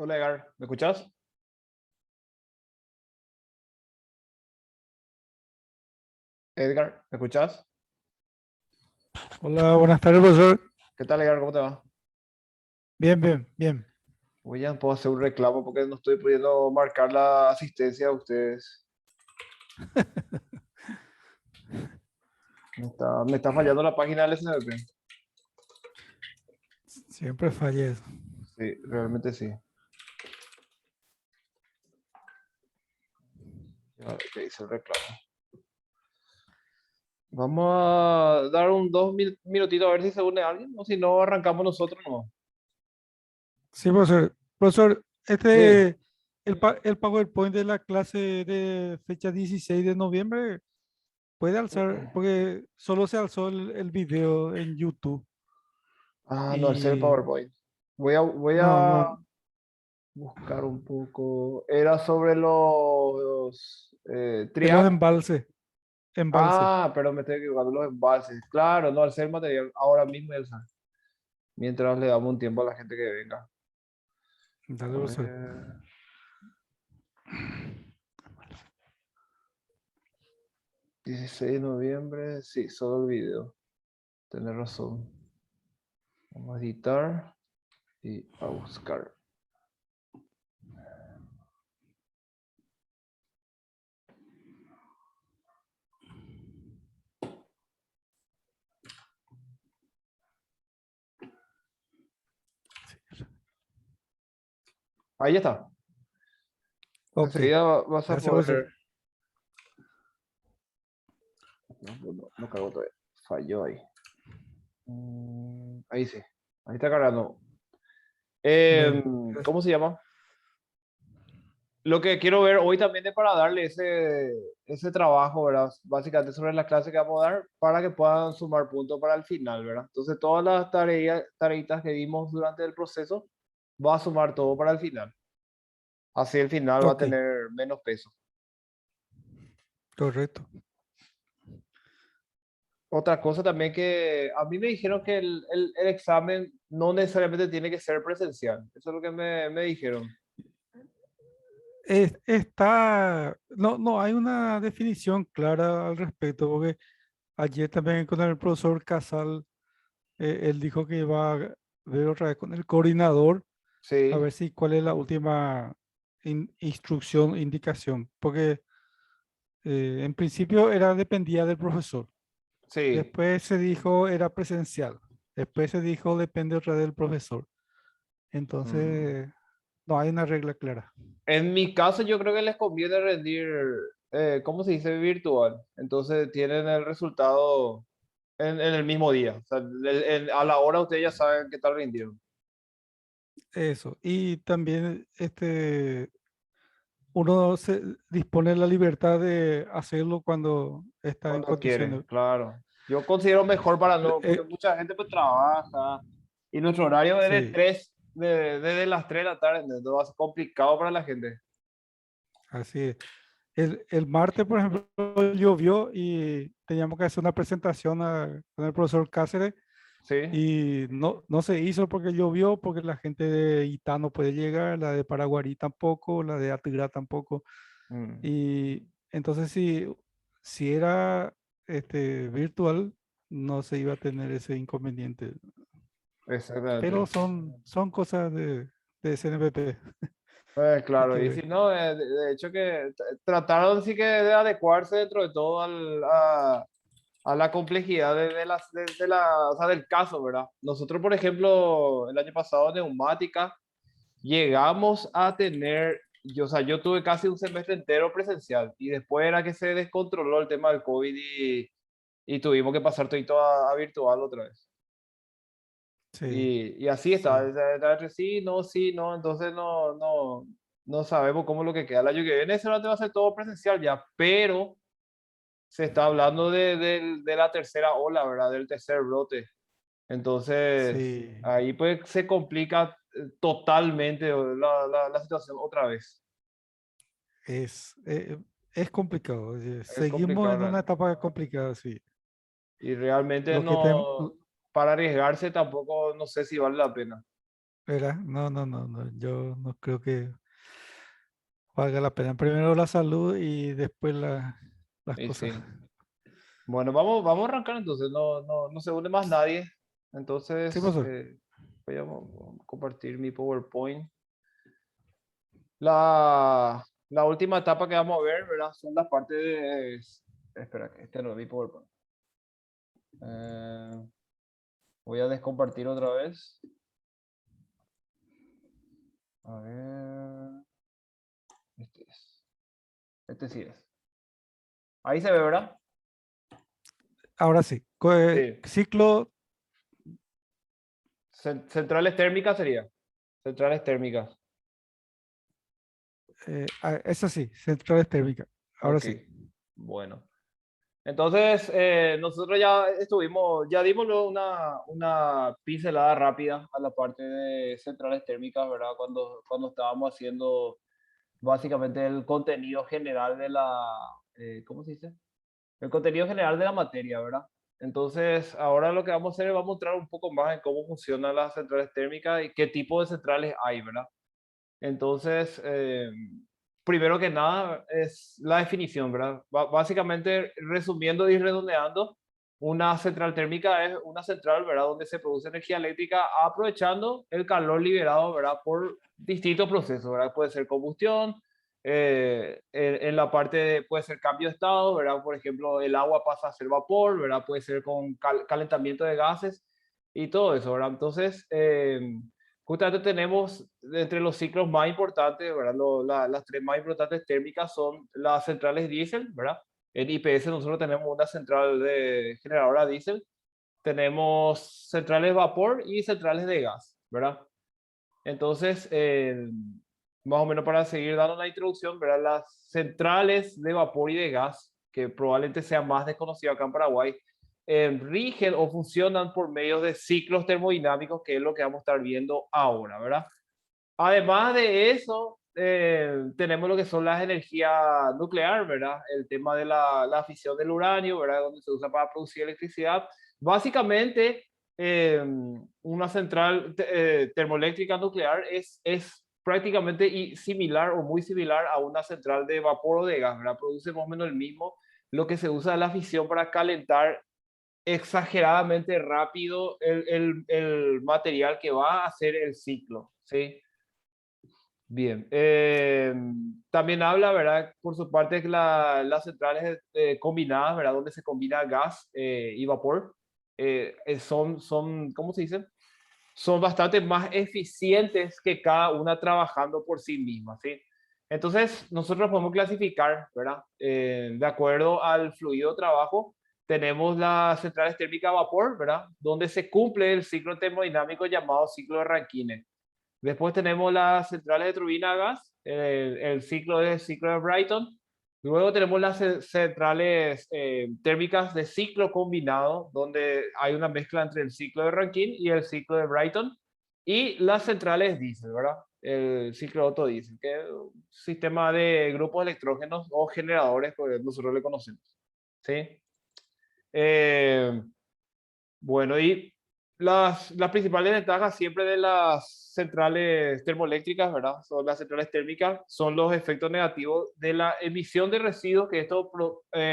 Hola Edgar, ¿me escuchás? Edgar, ¿me escuchás? Hola, buenas tardes, profesor. ¿Qué tal Edgar? ¿Cómo te va? Bien, bien, bien. Voy ya puedo hacer un reclamo porque no estoy pudiendo marcar la asistencia de ustedes. Me está fallando la página del SNP. Siempre fallé. Sí, realmente sí. Ya hice el reclamo. Vamos a dar un minutitos a ver si se une alguien o si no arrancamos nosotros no. Sí, profesor. Profesor, Sí. el PowerPoint de la clase de fecha 16 de noviembre puede alzar, porque solo se alzó el video en YouTube. Ah, no, ese es el Y PowerPoint. Voy no, a no, buscar un poco. Era sobre los de los triac. embalse. Ah, pero me estoy equivocando, los envases. Claro, no, al ser material ahora mismo, Elsa. Mientras le damos un tiempo a la gente que venga. Dale, A profesor. ver. 16 de noviembre, sí, solo el video. Tienes razón. Vamos a editar y a buscar. Ahí está. Ok, Enseguida vas a gracias, profesor. poder. No cargo todavía. Falló ahí. Ahí sí. Ahí está cargando. Bien, gracias. ¿Cómo se llama? Lo que quiero ver hoy también es para darle ese trabajo, ¿verdad? Básicamente sobre las clases que vamos a dar para que puedan sumar puntos para el final, ¿verdad? Entonces, todas las tareitas que dimos durante el proceso va a sumar todo para el final. Así el final va a Ok, tener menos peso. correcto. Otra cosa también que a mí me dijeron que el examen no necesariamente tiene que ser presencial. Eso es lo que me dijeron. No hay una definición clara al respecto, porque ayer también con el profesor Casal, él dijo que iba a ver otra vez con el coordinador a Sí, ver si cuál es la última instrucción, indicación, porque en principio dependía del profesor, sí. después se dijo era presencial, después se dijo depende otra vez del profesor, Mm. entonces no hay una regla clara. En mi caso, yo creo que les conviene rendir, ¿cómo se dice? Virtual. Entonces tienen el resultado en el mismo día. O sea, a la hora ustedes ya saben qué tal rindieron. Eso, y también uno se dispone de la libertad de hacerlo cuando está en Cuando quiere, condiciones. claro. Yo considero mejor para no, porque Eh, mucha gente pues trabaja y nuestro horario es de sí, 3, desde las 3 de la tarde, entonces va a ser complicado para la gente. así es. El martes, por ejemplo, llovió y teníamos que hacer una presentación con el profesor Cáceres Sí. y no se hizo porque llovió, porque la gente de Itá no puede llegar, la de Paraguarí tampoco, la de Atigrá tampoco. Mm, Y entonces si era virtual, no se iba a tener ese inconveniente. Pero exactamente. son cosas de CNPP. Hay Claro, que y si ver. no, de hecho que trataron sí que de adecuarse dentro de todo a la complejidad o sea, del caso, ¿verdad? Nosotros, por ejemplo, el año pasado en neumática, llegamos a tener, o sea, yo tuve casi un semestre entero presencial y después era que se descontroló el tema del COVID y tuvimos que pasar todo a virtual otra vez. Sí, Y así está, sí. está entre sí, no, entonces no sabemos cómo es lo que queda el año que viene. Seguramente va a ser todo presencial ya, pero se está hablando de la tercera ola, ¿verdad? Del tercer brote. Entonces, Sí, ahí pues se complica totalmente la situación otra vez. es, es complicado. Es Seguimos complicado en una realmente. etapa complicada, sí. Y realmente Lo que tem- no, para arriesgarse tampoco no sé si vale la pena. ¿verdad? No, no, no, no, yo no creo que valga la pena. Primero la salud y después las Y cosas. sí. Bueno, vamos a arrancar entonces. No se une más nadie. ¿Qué Entonces, pasó? voy a compartir mi PowerPoint. La última etapa que vamos a ver, ¿verdad? Son las partes. Espera, que este no es mi PowerPoint. Eh, voy a descompartir otra vez. A ver. Este es. Este sí es. Ahí se ve, ¿verdad? Ahora sí, Sí. ciclo, Centrales térmicas sería. Centrales térmicas. esa sí, centrales térmicas. Ahora Ok. sí. Bueno. Entonces, nosotros ya estuvimos, ya dimos luego una pincelada rápida a la parte de centrales térmicas, ¿verdad? Cuando estábamos haciendo básicamente el contenido general de ¿cómo se dice? El contenido general de la materia, ¿verdad? Entonces, ahora lo que vamos a hacer es vamos a mostrar un poco más en cómo funcionan las centrales térmicas y qué tipo de centrales hay, ¿verdad? Entonces, primero que nada es la definición, ¿verdad? Básicamente, resumiendo y redondeando, una central térmica es una central, ¿verdad? Donde se produce energía eléctrica aprovechando el calor liberado, ¿verdad? Por distintos procesos, ¿verdad? Puede ser combustión, en la parte puede ser cambio de estado, ¿verdad? Por ejemplo, el agua pasa a ser vapor, ¿verdad? Puede ser con calentamiento de gases y todo eso, ¿verdad? Entonces, justamente tenemos entre los ciclos más importantes, ¿verdad? Las tres más importantes térmicas son las centrales diésel, ¿verdad? En IPS nosotros tenemos una central de generadora diésel, tenemos centrales de vapor y centrales de gas, ¿verdad? Entonces, más o menos para seguir dando la introducción, ¿verdad? Las centrales de vapor y de gas, que probablemente sea más desconocido acá en Paraguay, rigen o funcionan por medio de ciclos termodinámicos, que es lo que vamos a estar viendo ahora, ¿verdad? Además de eso, tenemos lo que son las energías nuclear, ¿verdad? El tema de la fisión del uranio, ¿verdad? Donde se usa para producir electricidad. Básicamente, una central termoeléctrica nuclear es prácticamente similar o muy similar a una central de vapor o de gas, ¿verdad? Produce más o menos el mismo. Lo que se usa es la fisión para calentar exageradamente rápido el material que va a hacer el ciclo, ¿sí? Bien. También habla, ¿verdad? Por su parte, que las centrales combinadas, ¿verdad? Donde se combina gas y vapor, ¿cómo se dice? Son bastante más eficientes que cada una trabajando por sí misma, ¿sí? Entonces, nosotros podemos clasificar, ¿verdad? De acuerdo al fluido de trabajo, tenemos las centrales térmicas a vapor, ¿verdad? Donde se cumple el ciclo termodinámico llamado ciclo de Rankine. Después tenemos las centrales de turbina a gas, el ciclo es el ciclo de Brighton. Luego tenemos las centrales térmicas de ciclo combinado, donde hay una mezcla entre el ciclo de Rankine y el ciclo de Brighton. Y las centrales diésel, ¿verdad? El ciclo Otto diésel, que es un sistema de grupos electrógenos o generadores, que nosotros le conocemos. ¿Sí? Eh, bueno, y las principales ventajas siempre de las centrales termoeléctricas, ¿verdad? Son las centrales térmicas, son los efectos negativos de la emisión de residuos que estos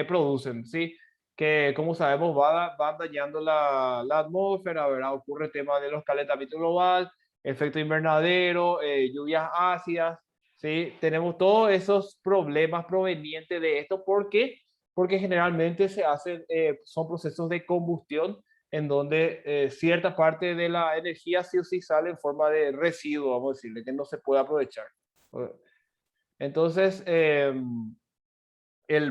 producen, ¿sí? Que como sabemos van dañando la atmósfera, ¿verdad? Ocurre el tema de los calentamientos global, efecto invernadero, lluvias ácidas, ¿sí? Tenemos todos esos problemas provenientes de esto. ¿Por qué? Porque generalmente son procesos de combustión en donde cierta parte de la energía sí o sí sale en forma de residuo, vamos a decirle, que no se puede aprovechar. Entonces, el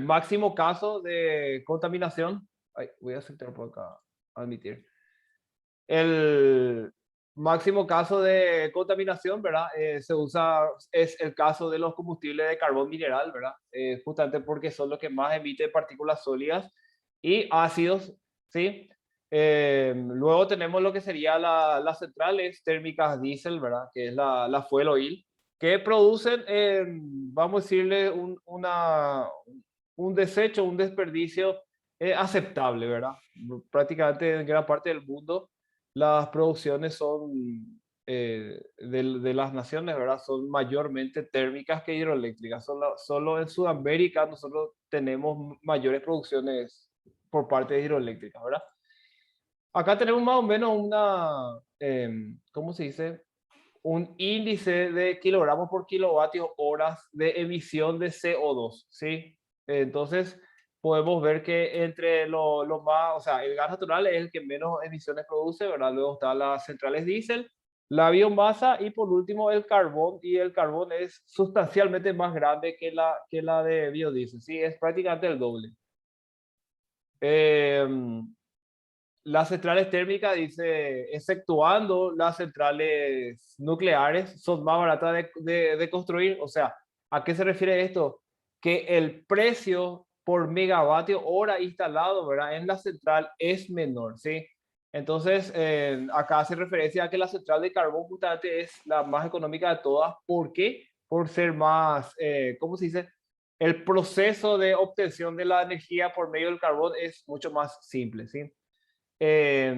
máximo caso de contaminación, ay, voy a sentar por acá, admitir, el máximo caso de contaminación, ¿verdad? Es el caso de los combustibles de carbón mineral, ¿verdad? Justamente porque son los que más emiten partículas sólidas y ácidos, ¿sí? Luego tenemos lo que sería las centrales térmicas diésel, ¿verdad? Que es la fuel oil, que producen, vamos a decirle, un desecho, un desperdicio aceptable, ¿verdad? Prácticamente en gran parte del mundo las producciones son de las naciones, ¿verdad? Son mayormente térmicas que hidroeléctricas. Solo en Sudamérica nosotros tenemos mayores producciones por parte de hidroeléctricas, ¿verdad? Acá tenemos más o menos ¿cómo se dice? Un índice de kilogramos por kilovatios horas de emisión de CO2, ¿sí? Entonces, podemos ver que entre lo más, o sea, el gas natural es el que menos emisiones produce, ¿verdad? Luego están las centrales diésel, la biomasa y por último el carbón, y el carbón es sustancialmente más grande que la de biodiesel, ¿sí? Es prácticamente el doble. Eh, las centrales térmicas, dice, exceptuando las centrales nucleares, son más baratas de construir. O sea, ¿a qué se refiere esto? Que el precio por megavatio hora instalado, ¿verdad? En la central es menor, ¿sí? Entonces, acá hace referencia a que la central de carbón justamente es la más económica de todas. ¿Por qué? Por ser más, ¿cómo se dice? El proceso de obtención de la energía por medio del carbón es mucho más simple, ¿sí? Eh,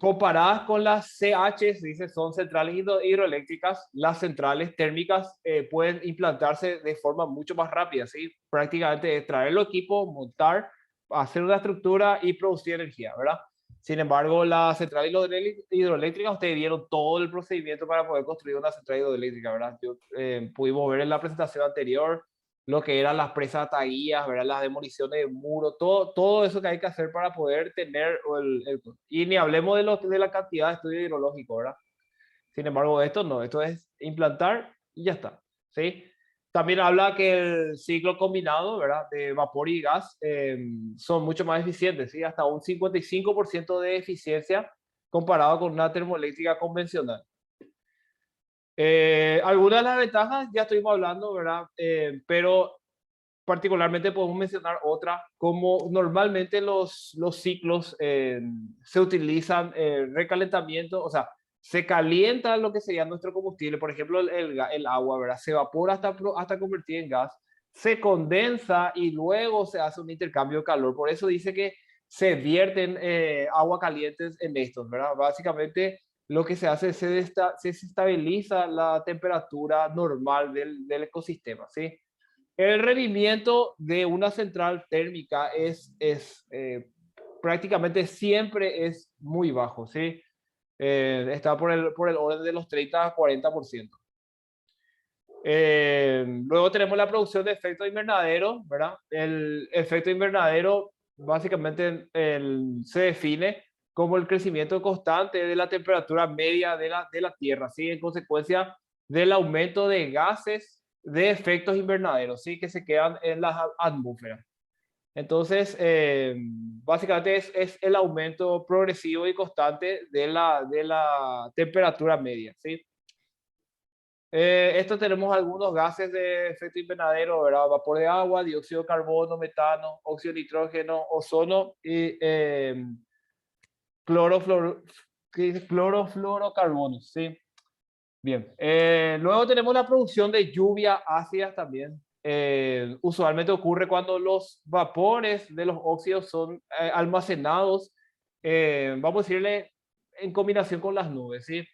comparadas con las CH, dice, son centrales hidroeléctricas, las centrales térmicas pueden implantarse de forma mucho más rápida, ¿sí? Prácticamente es traer el equipo, montar, hacer una estructura y producir energía, ¿verdad? Sin embargo, las centrales hidroeléctricas, ustedes vieron todo el procedimiento para poder construir una central hidroeléctrica, ¿verdad? Pudimos ver en la presentación anterior lo que eran las presas taguías, ¿verdad? Las demoliciones de muros, todo eso que hay que hacer para poder tener y ni hablemos de la cantidad de estudio hidrológico, ¿verdad? Sin embargo, esto no, esto es implantar y ya está, ¿sí? También habla que el ciclo combinado, ¿verdad? De vapor y gas son mucho más eficientes, ¿sí? Hasta un 55% de eficiencia comparado con una termoeléctrica convencional. Algunas de las ventajas ya estuvimos hablando, ¿verdad? Pero particularmente podemos mencionar otra, como normalmente los ciclos se utilizan recalentamiento, o sea, se calienta lo que sería nuestro combustible, por ejemplo, el agua, ¿verdad? Se evapora hasta convertir en gas, se condensa y luego se hace un intercambio de calor. Por eso dice que se vierten agua calientes en estos, ¿verdad? Básicamente lo que se hace es se estabiliza la temperatura normal del ecosistema, ¿sí? El rendimiento de una central térmica prácticamente siempre es muy bajo, ¿sí? Está por el orden de los 30 a 40%. Luego tenemos la producción de efecto invernadero, ¿verdad? El efecto invernadero básicamente se define como el crecimiento constante de la temperatura media de la Tierra, ¿sí? En consecuencia del aumento de gases de efectos invernaderos, ¿sí? Que se quedan en la atmósfera. Entonces, básicamente es el aumento progresivo y constante de la temperatura media, ¿sí? Esto tenemos algunos gases de efecto invernadero, ¿verdad? Vapor de agua, dióxido de carbono, metano, óxido de nitrógeno, ozono y clorofluoro, clorofluorocarbonos, ¿sí? Bien. Luego tenemos la producción de lluvia ácida también. Usualmente ocurre cuando los vapores de los óxidos son almacenados, vamos a decirle, en combinación con las nubes, ¿sí?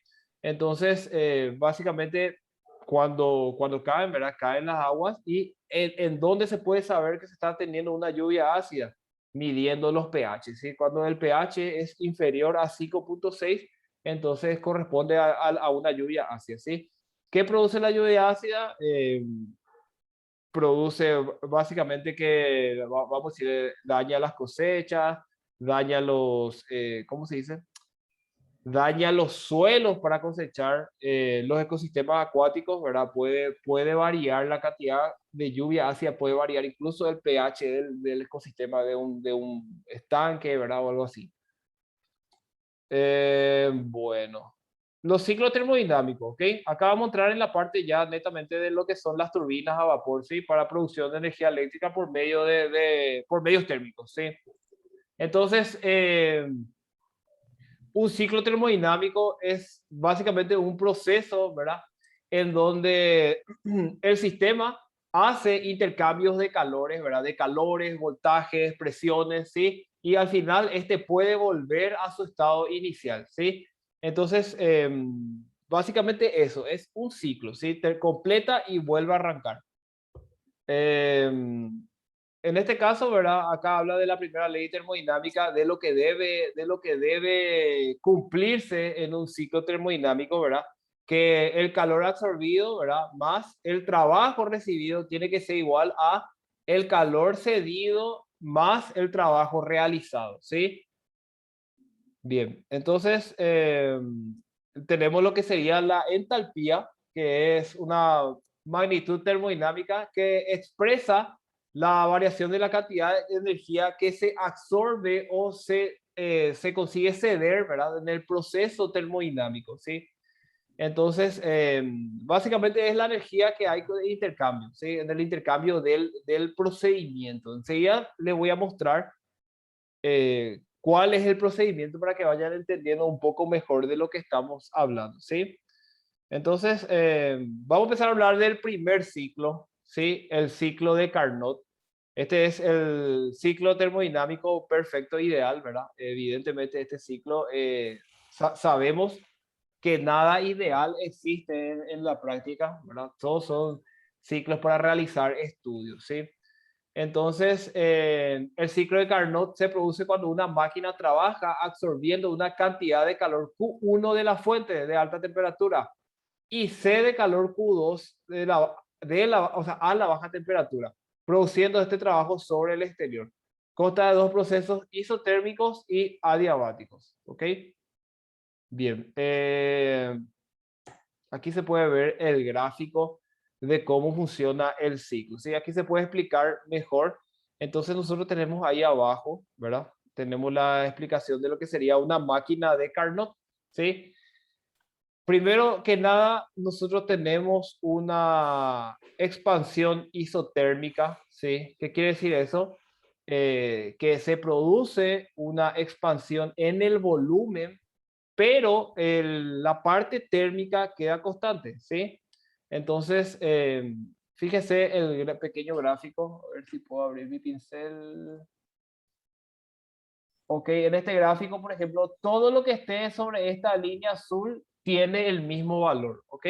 Entonces, básicamente, cuando caen, ¿verdad? Caen las aguas y en dónde se puede saber que se está teniendo una lluvia ácida, midiendo los pH, ¿sí? Cuando el pH es inferior a 5,6, entonces corresponde a una lluvia ácida, ¿sí? ¿Qué produce la lluvia ácida? Produce básicamente que, vamos a decir, daña las cosechas, daña ¿cómo se dice? Daña los suelos para cosechar, los ecosistemas acuáticos, ¿verdad? Puede variar la cantidad de lluvia ácida, puede variar incluso el pH del ecosistema de un estanque, ¿verdad? O algo así. Bueno, los ciclos termodinámicos, ¿ok? Acá vamos a entrar en la parte ya netamente de lo que son las turbinas a vapor, ¿sí? Para producción de energía eléctrica por medio por medios térmicos, ¿sí? Entonces, un ciclo termodinámico es básicamente un proceso, ¿verdad? En donde el sistema hace intercambios de calores, ¿verdad? De calores, voltajes, presiones, ¿sí? Y al final este puede volver a su estado inicial, ¿sí? Entonces, básicamente eso, es un ciclo, ¿sí? Te completa y vuelve a arrancar. En este caso, ¿verdad? Acá habla de la primera ley termodinámica, de lo que debe cumplirse en un ciclo termodinámico, ¿verdad? Que el calor absorbido, ¿verdad? Más el trabajo recibido tiene que ser igual a el calor cedido más el trabajo realizado, ¿sí? Bien, entonces tenemos lo que sería la entalpía, que es una magnitud termodinámica que expresa la variación de la cantidad de energía que se absorbe o se consigue ceder, ¿verdad? En el proceso termodinámico, ¿sí? Entonces, básicamente es la energía que hay de intercambio, ¿sí? En el intercambio del procedimiento. Enseguida les voy a mostrar cuál es el procedimiento para que vayan entendiendo un poco mejor de lo que estamos hablando, ¿sí? Entonces, vamos a empezar a hablar del primer ciclo, ¿sí? El ciclo de Carnot. Este es el ciclo termodinámico perfecto ideal, ¿verdad? Evidentemente, este ciclo sabemos que nada ideal existe en la práctica, ¿verdad? Todos son ciclos para realizar estudios, ¿sí? Entonces, el ciclo de Carnot se produce cuando una máquina trabaja absorbiendo una cantidad de calor Q1 de la fuente de alta temperatura y C de calor Q2 o sea, a la baja temperatura, produciendo este trabajo sobre el exterior. Consta de dos procesos isotérmicos y adiabáticos. ¿Ok? Bien. Aquí se puede ver el gráfico de cómo funciona el ciclo. ¿Sí? Aquí se puede explicar mejor. Entonces nosotros tenemos ahí abajo, ¿verdad? Tenemos la explicación de lo que sería una máquina de Carnot. ¿Sí? Primero que nada, nosotros tenemos una expansión isotérmica. ¿Sí? ¿Qué quiere decir eso? Que se produce una expansión en el volumen, pero la parte térmica queda constante, ¿sí? Entonces, fíjese el pequeño gráfico, a ver si puedo abrir mi pincel. Ok, en este gráfico, por ejemplo, todo lo que esté sobre esta línea azul tiene el mismo valor, ¿ok?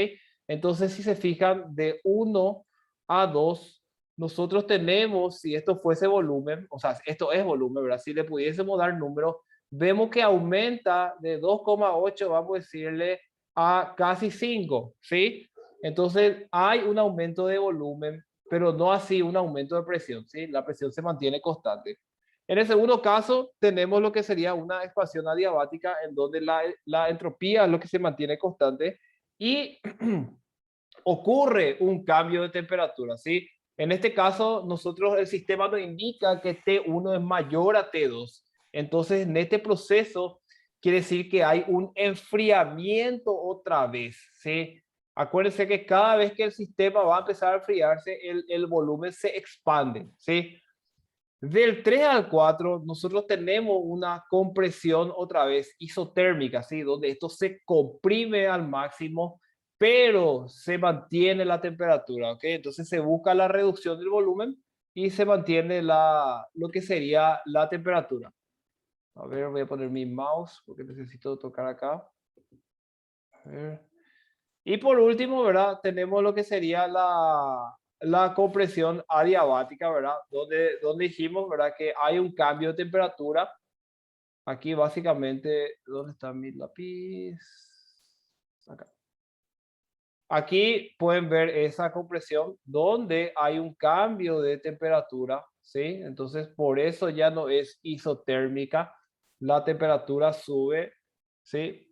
Entonces, si se fijan, de 1 a 2, nosotros tenemos, si esto fuese volumen, o sea, esto es volumen, ¿verdad? Si le pudiésemos dar números, vemos que aumenta de 2,8, vamos a decirle, a casi 5, ¿sí? Entonces, hay un aumento de volumen, pero no así un aumento de presión, ¿sí? La presión se mantiene constante. En el segundo caso, tenemos lo que sería una expansión adiabática, en donde la entropía es lo que se mantiene constante y ocurre un cambio de temperatura, ¿sí? En este caso, nosotros, el sistema nos indica que T1 es mayor a T2. Entonces, en este proceso, quiere decir que hay un enfriamiento otra vez, ¿sí? Acuérdense que cada vez que el sistema va a empezar a enfriarse, el volumen se expande, ¿sí? Del 3 al 4, nosotros tenemos una compresión otra vez isotérmica, ¿sí? Donde esto se comprime al máximo, pero se mantiene la temperatura, ¿ok? Entonces se busca la reducción del volumen y se mantiene lo que sería la temperatura. A ver, voy a poner mi mouse porque necesito tocar acá. A ver. Y por último, ¿verdad? Tenemos lo que sería la compresión adiabática, ¿verdad? Donde dijimos, ¿verdad? Que hay un cambio de temperatura. Aquí básicamente, ¿dónde está mi lápiz? Acá. Aquí pueden ver esa compresión donde hay un cambio de temperatura, ¿sí? Entonces, por eso ya no es isotérmica, la temperatura sube, ¿sí?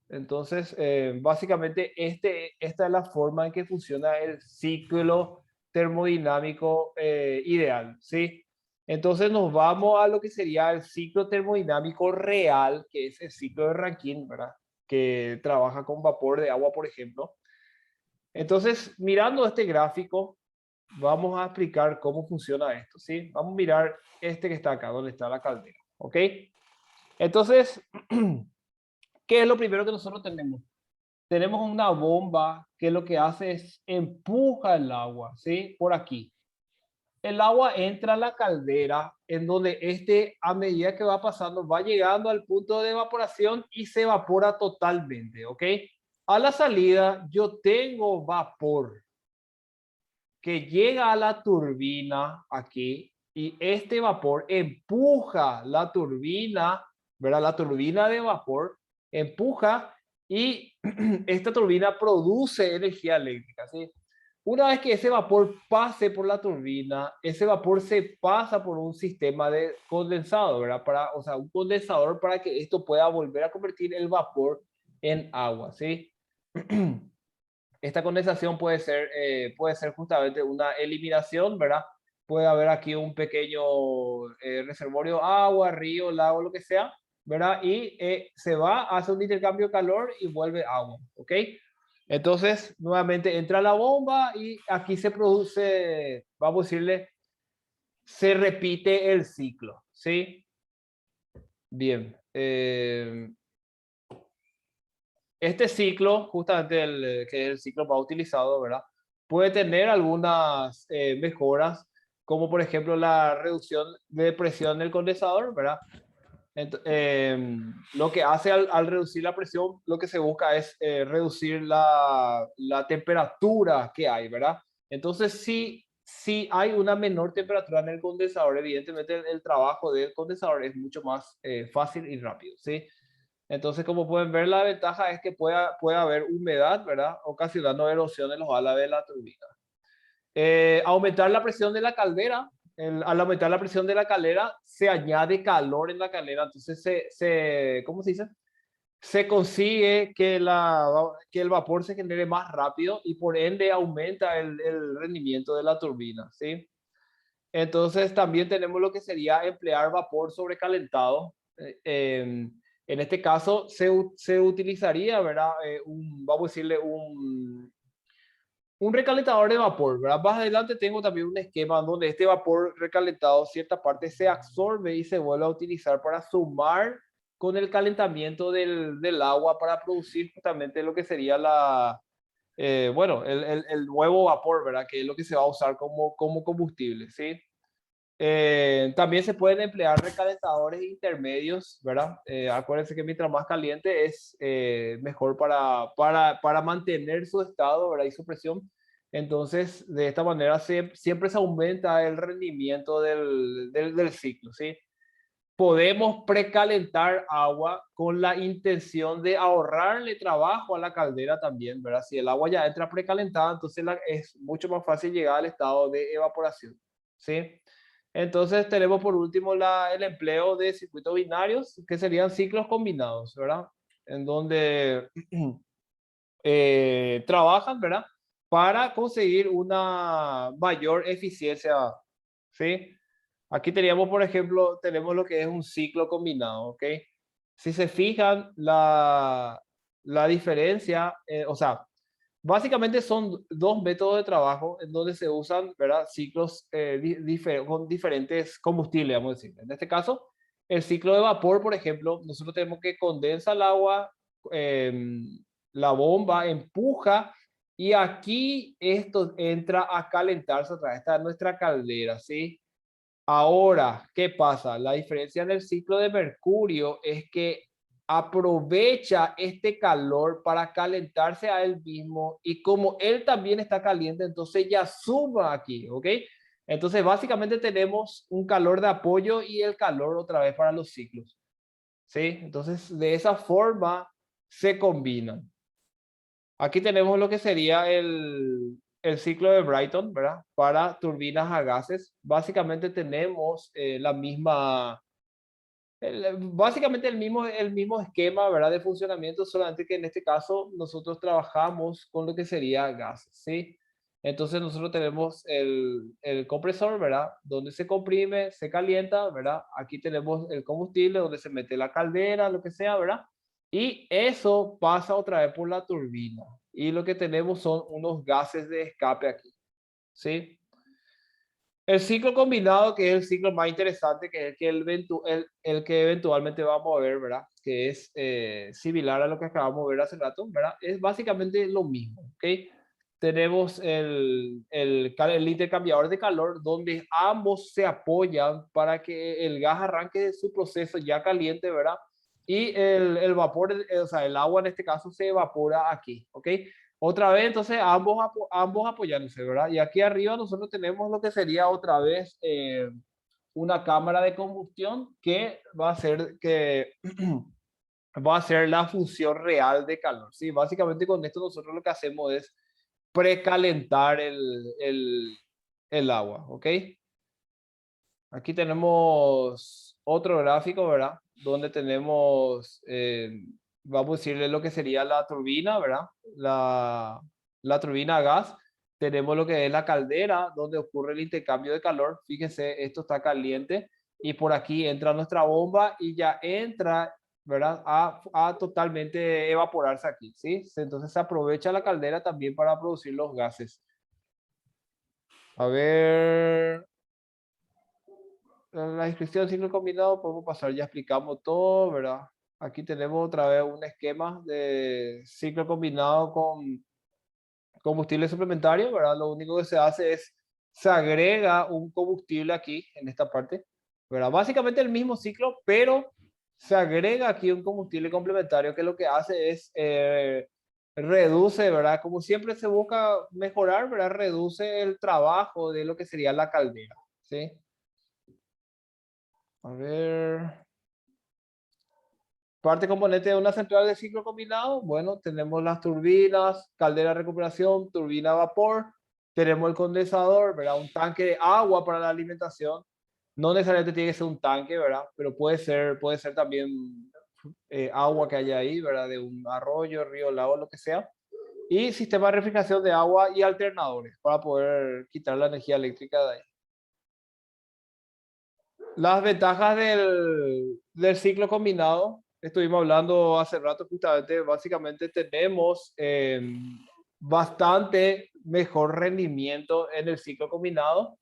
Entonces, básicamente, esta es la forma en que funciona el ciclo termodinámico ideal, ¿sí? Entonces, nos vamos a lo que sería el ciclo termodinámico real, que es el ciclo de Rankine, ¿verdad? Que trabaja con vapor de agua, por ejemplo. Entonces, mirando este gráfico, vamos a explicar cómo funciona esto, ¿sí? Vamos a mirar este que está acá, donde está la caldera, ¿ok? Entonces, ¿qué es lo primero que nosotros tenemos? Tenemos una bomba que lo que hace es empuja el agua, ¿sí? Por aquí. el agua entra a la caldera, en donde a medida que va pasando, va llegando al punto de evaporación y se evapora totalmente, ¿ok? A la salida, yo tengo vapor que llega a la turbina aquí y este vapor empuja la turbina, ¿verdad? La turbina de vapor empuja y esta turbina produce energía eléctrica, ¿sí? Una vez que ese vapor pase por la turbina, ese vapor se pasa por un sistema de condensado, ¿verdad? O sea, un condensador para que esto pueda volver a convertir el vapor en agua, ¿sí? Esta condensación puede ser justamente una eliminación, ¿verdad? Puede haber aquí un pequeño reservorio de agua, río, lago, lo que sea, ¿verdad? Y se va, hace un intercambio de calor y vuelve agua, ¿ok? Entonces, nuevamente entra la bomba y aquí se produce, vamos a decirle, se repite el ciclo, ¿sí? Bien. Este ciclo, justamente que es el ciclo más utilizado, ¿verdad? Puede tener algunas mejoras, como por ejemplo la reducción de presión del condensador, ¿verdad? Lo que hace al reducir la presión, lo que se busca es reducir la temperatura que hay, ¿verdad? Entonces, si hay una menor temperatura en el condensador, evidentemente el trabajo del condensador es mucho más fácil y rápido, ¿sí? Entonces, como pueden ver, la ventaja es que puede haber humedad, ¿verdad? Ocasionando erosión en los alas de la turbina. Aumentar la presión de la caldera. Al aumentar la presión de la caldera, se añade calor en la caldera. Entonces, ¿cómo se dice? Se consigue que el vapor se genere más rápido y por ende aumenta el rendimiento de la turbina, ¿sí? Entonces también tenemos lo que sería emplear vapor sobrecalentado. En este caso se utilizaría, ¿verdad? Vamos a decirle un recalentador de vapor, ¿verdad? Más adelante tengo también un esquema donde este vapor recalentado, cierta parte se absorbe y se vuelve a utilizar para sumar con el calentamiento del agua para producir justamente lo que sería bueno, el nuevo vapor, ¿verdad? Que es lo que se va a usar como combustible, ¿sí? También se pueden emplear recalentadores intermedios, ¿verdad? Acuérdense que mientras más caliente es mejor para mantener su estado, ¿verdad? Y su presión. Entonces, de esta manera siempre se aumenta el rendimiento del ciclo, ¿sí? Podemos precalentar agua con la intención de ahorrarle trabajo a la caldera también, ¿verdad? Si el agua ya entra precalentada, entonces es mucho más fácil llegar al estado de evaporación, ¿sí? Entonces tenemos por último el empleo de circuitos binarios, que serían ciclos combinados, ¿verdad? En donde trabajan, ¿verdad? Para conseguir una mayor eficiencia, ¿sí? Aquí teníamos, por ejemplo, tenemos lo que es un ciclo combinado, ¿ok? Si se fijan, la diferencia, o sea, básicamente son dos métodos de trabajo en donde se usan, ¿verdad? Ciclos con diferentes combustibles, vamos a decir. En este caso, el ciclo de vapor, por ejemplo, nosotros tenemos que condensa el agua, la bomba empuja y aquí esto entra a calentarse otra vez. Esta es nuestra caldera, ¿sí? Ahora, ¿qué pasa? La diferencia en el ciclo de mercurio es que aprovecha este calor para calentarse a él mismo y como él también está caliente, entonces ya suma aquí, ¿ok? Entonces, básicamente tenemos un calor de apoyo y el calor otra vez para los ciclos, ¿sí? Entonces, de esa forma se combinan. Aquí tenemos lo que sería el ciclo de Brighton, ¿verdad? Para turbinas a gases. Básicamente tenemos la misma, básicamente el mismo esquema, ¿verdad? De funcionamiento, solamente que en este caso nosotros trabajamos con lo que sería gases, ¿sí? Entonces nosotros tenemos el compresor, ¿verdad? Donde se comprime, se calienta, ¿verdad? Aquí tenemos el combustible donde se mete la caldera, lo que sea, ¿verdad? Y eso pasa otra vez por la turbina. Y lo que tenemos son unos gases de escape aquí, ¿sí? El ciclo combinado, que es el ciclo más interesante, que es el que eventualmente vamos a ver, ¿verdad? Que es similar a lo que acabamos de ver hace rato, ¿verdad? Es básicamente lo mismo, ¿ok? tenemos el intercambiador de calor, donde ambos se apoyan para que el gas arranque de su proceso ya caliente, ¿verdad? Y el vapor, o sea, el agua en este caso se evapora aquí, ¿ok? Otra vez, entonces, ambos apoyándose, ¿verdad? Y aquí arriba nosotros tenemos lo que sería otra vez una cámara de combustión que va a hacer que va a ser la función real de calor, ¿sí? Básicamente con esto nosotros lo que hacemos es precalentar el agua, ¿ok? Aquí tenemos otro gráfico, ¿verdad? Donde tenemos, vamos a decirle lo que sería la turbina, ¿verdad? La turbina a gas. Tenemos lo que es la caldera, donde ocurre el intercambio de calor. Fíjense, esto está caliente y por aquí entra nuestra bomba y ya entra, ¿verdad? A totalmente evaporarse aquí, ¿sí? Entonces se aprovecha la caldera también para producir los gases. A ver, la descripción del ciclo combinado, podemos pasar, ya explicamos todo, ¿verdad? Aquí tenemos otra vez un esquema de ciclo combinado con combustible suplementario, ¿verdad? Lo único que se hace es, se agrega un combustible aquí, en esta parte, ¿verdad? Básicamente el mismo ciclo, pero se agrega aquí un combustible complementario que lo que hace es, reduce, ¿verdad? Como siempre se busca mejorar, ¿verdad? Reduce el trabajo de lo que sería la caldera, ¿sí? A ver. Parte componente de una central de ciclo combinado, bueno, tenemos las turbinas, caldera de recuperación, turbina a vapor, tenemos el condensador, ¿verdad? Un tanque de agua para la alimentación. No necesariamente tiene que ser un tanque, ¿verdad? Pero puede ser también agua que haya ahí, ¿verdad? De un arroyo, río, lago, lo que sea. Y sistema de refrigeración de agua y alternadores para poder quitar la energía eléctrica de ahí. Las ventajas del ciclo combinado, estuvimos hablando hace rato justamente, básicamente tenemos bastante mejor rendimiento en el ciclo combinado.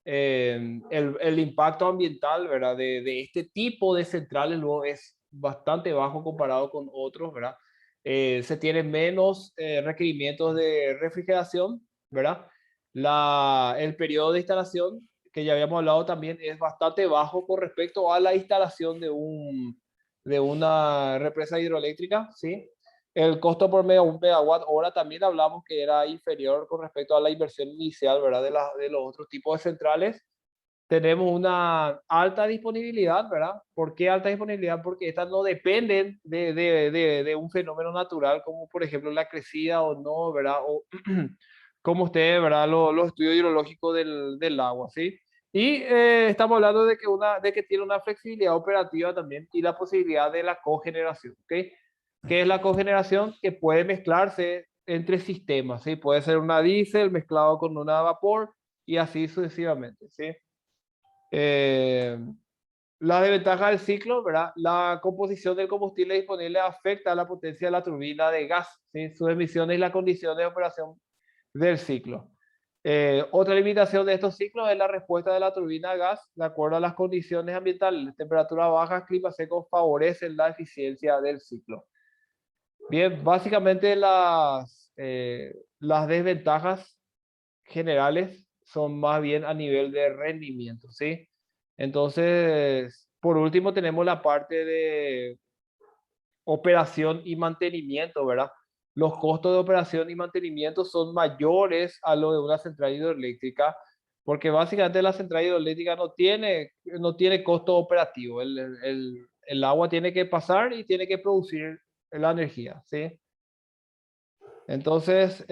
El impacto ambiental, ¿verdad? De este tipo de centrales luego es bastante bajo comparado con otros, ¿verdad? Se tienen menos requerimientos de refrigeración, ¿verdad? El periodo de instalación, que ya habíamos hablado también, es bastante bajo con respecto a la instalación de una represa hidroeléctrica, ¿sí? El costo por megawatt hora también hablamos que era inferior con respecto a la inversión inicial, ¿verdad? De los otros tipos de centrales. Tenemos una alta disponibilidad, ¿verdad? ¿Por qué alta disponibilidad? Porque estas no dependen de un fenómeno natural, como por ejemplo la crecida o no, ¿verdad? O como ustedes, ¿verdad? Los estudios hidrológicos del agua, ¿sí? Y estamos hablando de que tiene una flexibilidad operativa también y la posibilidad de la cogeneración, ¿ok? ¿Qué es la cogeneración? Que puede mezclarse entre sistemas, ¿sí? Puede ser una diésel mezclado con una vapor y así sucesivamente, ¿sí? Eh, la desventaja del ciclo, ¿verdad? La composición del combustible disponible afecta a la potencia de la turbina de gas, ¿sí? Sus emisiones y las condiciones de operación del ciclo. Otra limitación de estos ciclos es la respuesta de la turbina a gas de acuerdo a las condiciones ambientales. Temperatura baja, clima seco favorecen la eficiencia del ciclo. Bien, básicamente las desventajas generales son más bien a nivel de rendimiento, ¿sí? Entonces, por último, tenemos la parte de operación y mantenimiento, ¿verdad? Los costos de operación y mantenimiento son mayores a lo de una central hidroeléctrica, porque básicamente la central hidroeléctrica no tiene costo operativo. El agua tiene que pasar y tiene que producir la energía, ¿sí? Entonces,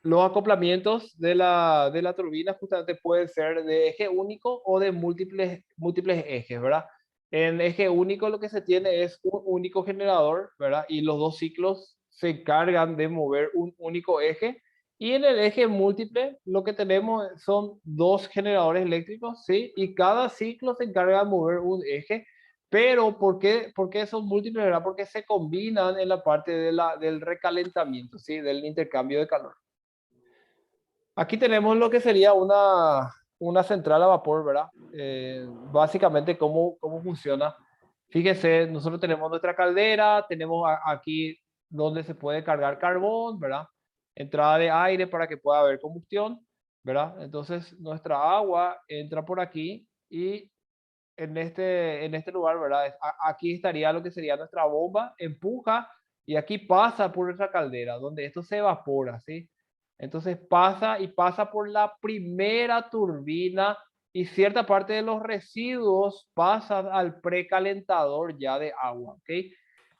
los acoplamientos de la turbina justamente pueden ser de eje único o de múltiples ejes, ¿verdad? En eje único lo que se tiene es un único generador, ¿verdad? Y los dos ciclos se encargan de mover un único eje. Y en el eje múltiple lo que tenemos son dos generadores eléctricos, ¿sí? Y cada ciclo se encarga de mover un eje. Pero por qué son múltiples, verdad? Porque se combinan en la parte del recalentamiento, ¿sí? Del intercambio de calor. Aquí tenemos lo que sería una central a vapor, ¿verdad? Básicamente, cómo funciona. Fíjese, nosotros tenemos nuestra caldera, tenemos aquí donde se puede cargar carbón, ¿verdad? entrada de aire para que pueda haber combustión, ¿verdad? Entonces nuestra agua entra por aquí y en este lugar, ¿verdad? Aquí estaría lo que sería nuestra bomba, empuja y aquí pasa por nuestra caldera, donde esto se evapora, ¿sí? Entonces pasa y pasa por la primera turbina y cierta parte de los residuos pasa al precalentador ya de agua, ¿ok?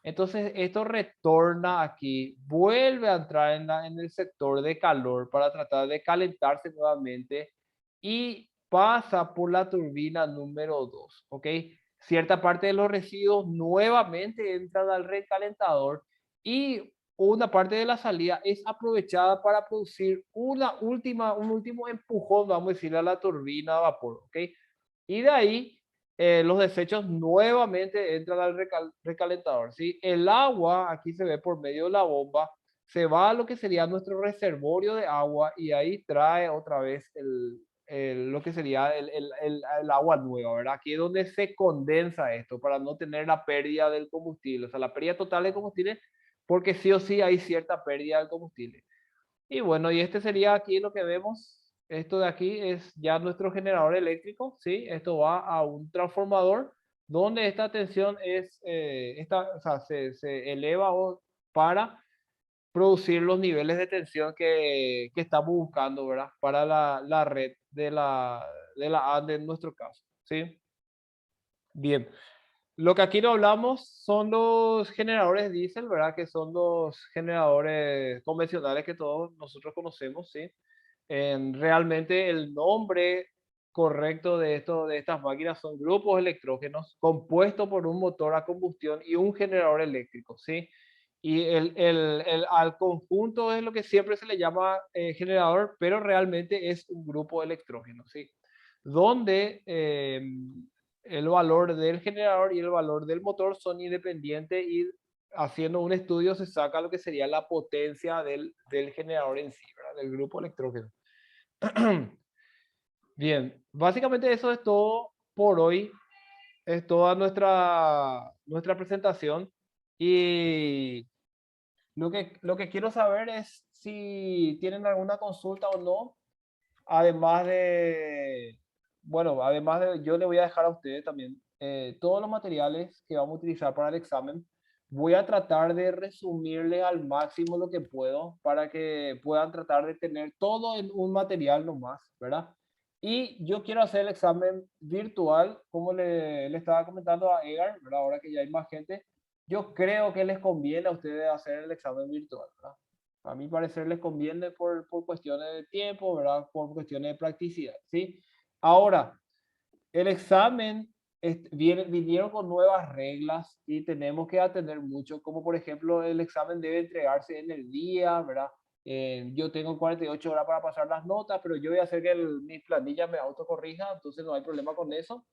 Entonces esto retorna aquí, vuelve a entrar en el sector de calor para tratar de calentarse nuevamente y pasa por la turbina número 2, ¿ok? Cierta parte de los residuos nuevamente entran al recalentador y una parte de la salida es aprovechada para producir un último empujón, vamos a decirle, a la turbina a vapor, ¿ok? Y de ahí los desechos nuevamente entran al recalentador, ¿sí? El agua, aquí se ve por medio de la bomba, se va a lo que sería nuestro reservorio de agua y ahí trae otra vez lo que sería el agua nueva, ¿verdad? Aquí es donde se condensa esto para no tener la pérdida del combustible, o sea, la pérdida total de combustible, porque sí o sí hay cierta pérdida del combustible. Y bueno, y este sería aquí lo que vemos. Esto de aquí es ya nuestro generador eléctrico, ¿sí? Esto va a un transformador donde esta tensión es, o sea, se eleva para producir los niveles de tensión que estamos buscando, ¿verdad? Para la red de la ANDE en nuestro caso, ¿sí? Bien. Lo que aquí no hablamos son los generadores diésel, ¿verdad? Que son los generadores convencionales que todos nosotros conocemos, ¿sí? Realmente el nombre correcto de de estas máquinas son grupos electrógenos compuestos por un motor a combustión y un generador eléctrico, ¿sí? Y al conjunto es lo que siempre se le llama generador, pero realmente es un grupo electrógeno, ¿sí? Donde el valor del generador y el valor del motor son independientes y haciendo un estudio se saca lo que sería la potencia del generador en sí, ¿verdad? Del grupo electrógeno. Bien, básicamente eso es todo por hoy. Es toda nuestra presentación. Y lo que quiero saber es si tienen alguna consulta o no. Además de, bueno, además de, yo le voy a dejar a ustedes también todos los materiales que vamos a utilizar para el examen. Voy a tratar de resumirle al máximo lo que puedo para que puedan tratar de tener todo en un material nomás, ¿verdad? Y yo quiero hacer el examen virtual, como le estaba comentando a Edgar, ¿verdad? Ahora que ya hay más gente, yo creo que les conviene a ustedes hacer el examen virtual, ¿verdad? A mi parecer les conviene por cuestiones de tiempo, ¿verdad? Por cuestiones de practicidad, ¿sí? Ahora, el examen vinieron con nuevas reglas y tenemos que atender mucho, como por ejemplo el examen debe entregarse en el día, ¿verdad? Yo tengo 48 horas para pasar las notas, pero yo voy a hacer que mi planilla me autocorrija, entonces no hay problema con eso.